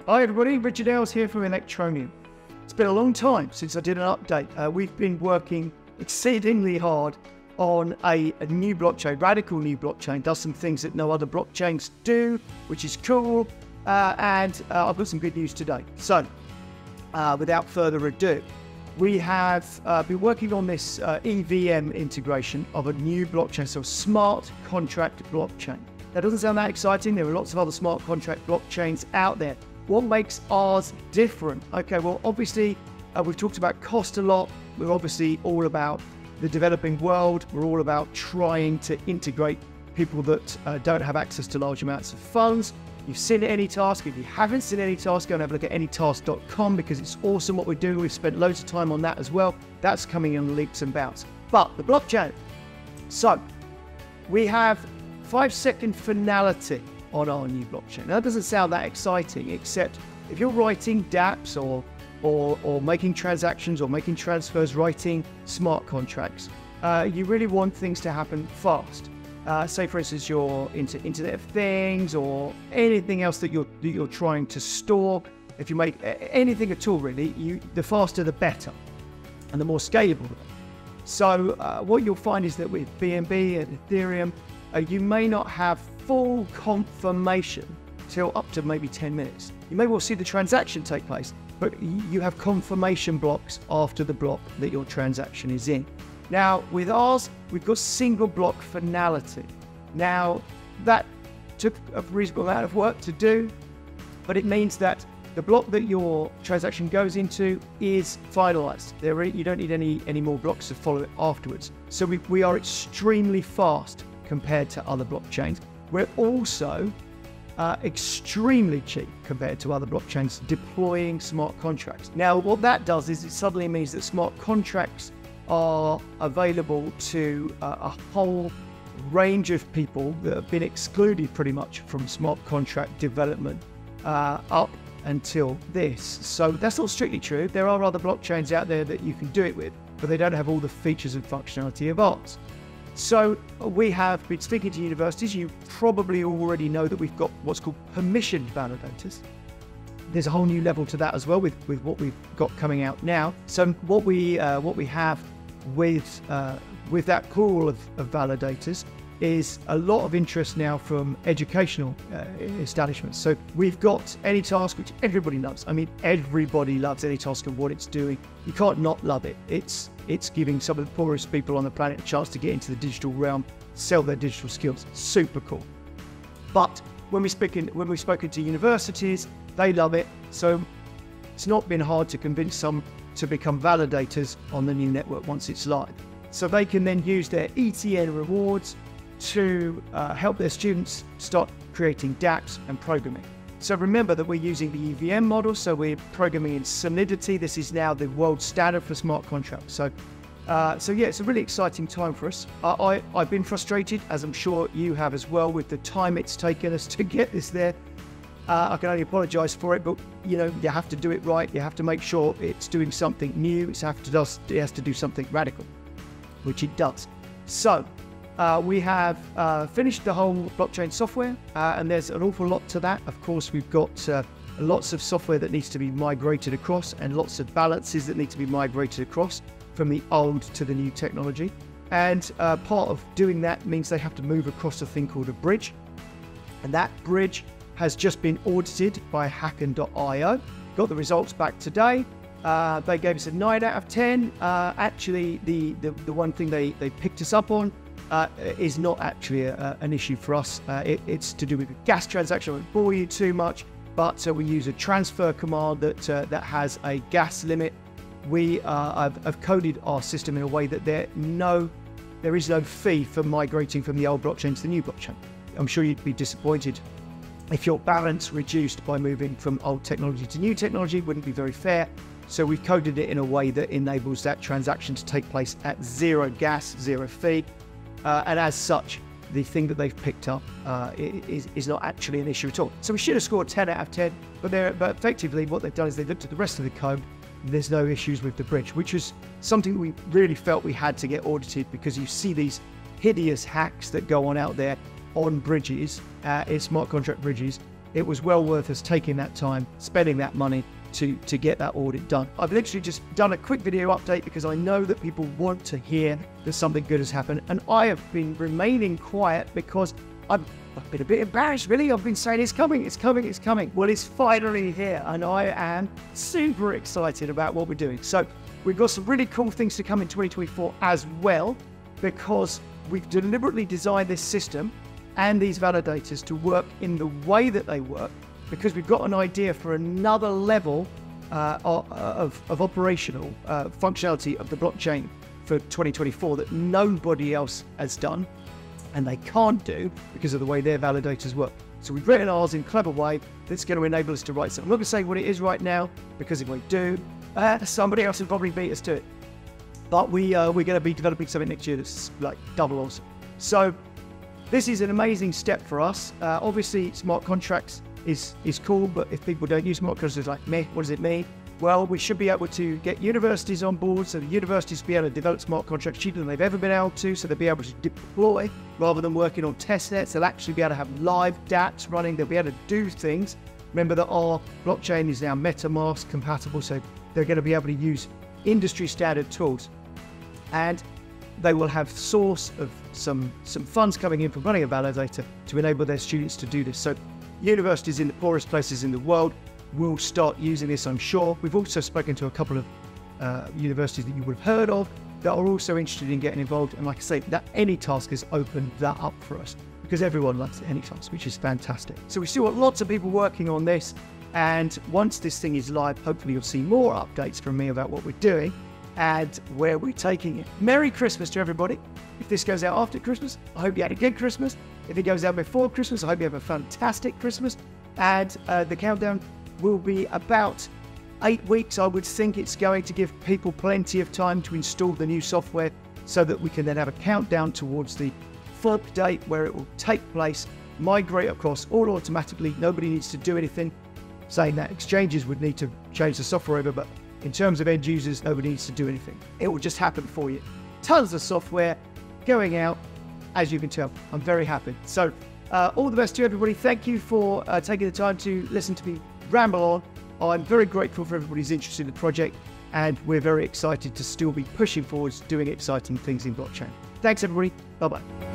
Hi everybody, Richard Ells here from Electroneum. It's been a long time since I did an update. We've been working exceedingly hard on a new blockchain, radical new blockchain, does some things that no other blockchains do, which is cool, and I've got some good news today. So, without further ado, we have been working on this EVM integration of a new blockchain, so a smart contract blockchain. That doesn't sound that exciting. There are lots of other smart contract blockchains out there. What makes ours different? Okay, well, obviously, we've talked about cost a lot. We're obviously all about the developing world. We're all about trying to integrate people that don't have access to large amounts of funds. You've seen AnyTask. If you haven't seen AnyTask, go and have a look at anytask.com because it's awesome what we're doing. We've spent loads of time on that as well. That's coming in leaps and bounds. But the blockchain. So, we have 5-second finality on our new blockchain. Now, that doesn't sound that exciting, except if you're writing dApps or making transactions or making transfers, writing smart contracts, you really want things to happen fast. Say, for instance, you're into Internet of Things or anything else that you're trying to store. If you make anything at all, really, the faster the better, and the more scalable. So what you'll find is that with BNB and Ethereum, you may not have full confirmation till up to maybe 10 minutes. You may well see the transaction take place, but you have confirmation blocks after the block that your transaction is in. Now, with ours, we've got single block finality. Now, that took a reasonable amount of work to do, but it means that the block that your transaction goes into is finalized. You don't need any more blocks to follow it afterwards. So we are extremely fast compared to other blockchains. We're also extremely cheap compared to other blockchains deploying smart contracts. Now, what that does is it suddenly means that smart contracts are available to a whole range of people that have been excluded pretty much from smart contract development up until this. So that's not strictly true. There are other blockchains out there that you can do it with, but they don't have all the features and functionality of ours. So we have been speaking to universities. You probably already know that we've got what's called permissioned validators. There's a whole new level to that as well with what we've got coming out now. So what we have with that pool of validators is a lot of interest now from educational establishments. So we've got AnyTask, which everybody loves. I mean, everybody loves AnyTask and what it's doing. You can't not love it. It's giving some of the poorest people on the planet a chance to get into the digital realm, sell their digital skills. Super cool. But when we've spoken to universities, they love it. So it's not been hard to convince some to become validators on the new network once it's live. So they can then use their ETN rewards to help their students start creating dApps and programming. So remember that we're using the EVM model, so we're programming in Solidity. This is now the world standard for smart contracts. So yeah, it's a really exciting time for us. I've been frustrated, as I'm sure you have as well, with the time it's taken us to get this there. I can only apologise for it, but you have to do it right. You have to make sure it's doing something new. It has to do something radical, which it does. So we have finished the whole blockchain software, and there's an awful lot to that. Of course, we've got lots of software that needs to be migrated across and lots of balances that need to be migrated across from the old to the new technology. And part of doing that means they have to move across a thing called a bridge. And that bridge has just been audited by Hacken.io. Got the results back today. They gave us a 9 out of 10. Actually, the one thing they picked us up on is not actually an issue for us. It's to do with a gas transaction. I won't bore you too much, but we use a transfer command that has a gas limit. We have coded our system in a way that there is no fee for migrating from the old blockchain to the new blockchain. I'm sure you'd be disappointed if your balance reduced by moving from old technology to new technology. It wouldn't be very fair. So we've coded it in a way that enables that transaction to take place at zero gas, zero fee. And as such, the thing that they've picked up is not actually an issue at all. So we should have scored 10 out of 10, but effectively what they've done is they've looked at the rest of the code. There's no issues with the bridge, which is something we really felt we had to get audited, because you see these hideous hacks that go on out there on bridges, in smart contract bridges, it was well worth us taking that time, spending that money to get that audit done. I've literally just done a quick video update because I know that people want to hear that something good has happened, and I have been remaining quiet because I've been a bit embarrassed, really. I've been saying it's coming, it's coming, it's coming. Well, it's finally here, and I am super excited about what we're doing. So we've got some really cool things to come in 2024 as well, because we've deliberately designed this system and these validators to work in the way that they work, because we've got an idea for another level of operational functionality of the blockchain for 2024 that nobody else has done, and they can't do because of the way their validators work. So we've written ours in a clever way that's going to enable us to write something. I'm not going to say what it is right now, because if we do, somebody else will probably beat us to it. But we're going to be developing something next year that's like double awesome. So this is an amazing step for us. Obviously, smart contracts is cool, but if people don't use smart contracts, it's like, meh, what does it mean? Well, we should be able to get universities on board, so the universities will be able to develop smart contracts cheaper than they've ever been able to, so they'll be able to deploy rather than working on test nets. They'll actually be able to have live dApps running. They'll be able to do things. Remember that our blockchain is now MetaMask compatible, so they're going to be able to use industry standard tools. And they will have source of some funds coming in from running a validator to enable their students to do this. So universities in the poorest places in the world will start using this, I'm sure. We've also spoken to a couple of universities that you would have heard of that are also interested in getting involved. And like I say, that AnyTask has opened that up for us, because everyone likes AnyTask, which is fantastic. So we still got lots of people working on this. And once this thing is live, hopefully you'll see more updates from me about what we're doing and where we're taking it. Merry Christmas to everybody. If this goes out after Christmas, I hope you had a good Christmas. If it goes out before Christmas, I hope you have a fantastic Christmas. And the countdown will be about 8 weeks. I would think it's going to give people plenty of time to install the new software, so that we can then have a countdown towards the fork date where it will take place, migrate across all automatically. Nobody needs to do anything. Saying that, exchanges would need to change the software over, but in terms of end users, nobody needs to do anything. It will just happen for you. Tons of software going out, as you can tell. I'm very happy. So all the best to everybody. Thank you for taking the time to listen to me ramble on. I'm very grateful for everybody's interest in the project, and we're very excited to still be pushing forwards, doing exciting things in blockchain. Thanks everybody. Bye-bye.